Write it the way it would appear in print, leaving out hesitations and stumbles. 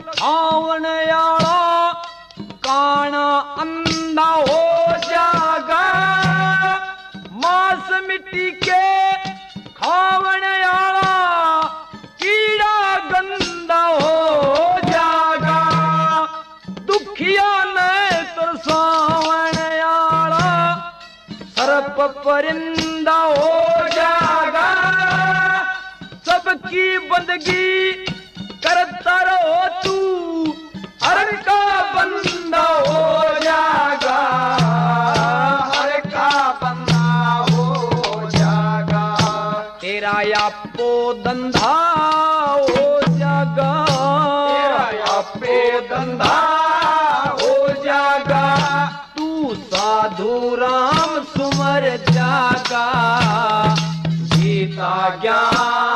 खावण आला काना अंधा हो जागा मांस मिट्टी के खावण आला कीड़ा गंदा हो जागा दुखिया ने तरसावण आला सर्प परिंदा हो जागा सबकी बंदगी करता रहो तू हर का बंदा हो जागा हर का बंदा हो जागा तेरा यापो धंधा हो जागा तेरा यापे धंधा हो जागा तू साधु राम सुमर जागा गीता ज्ञान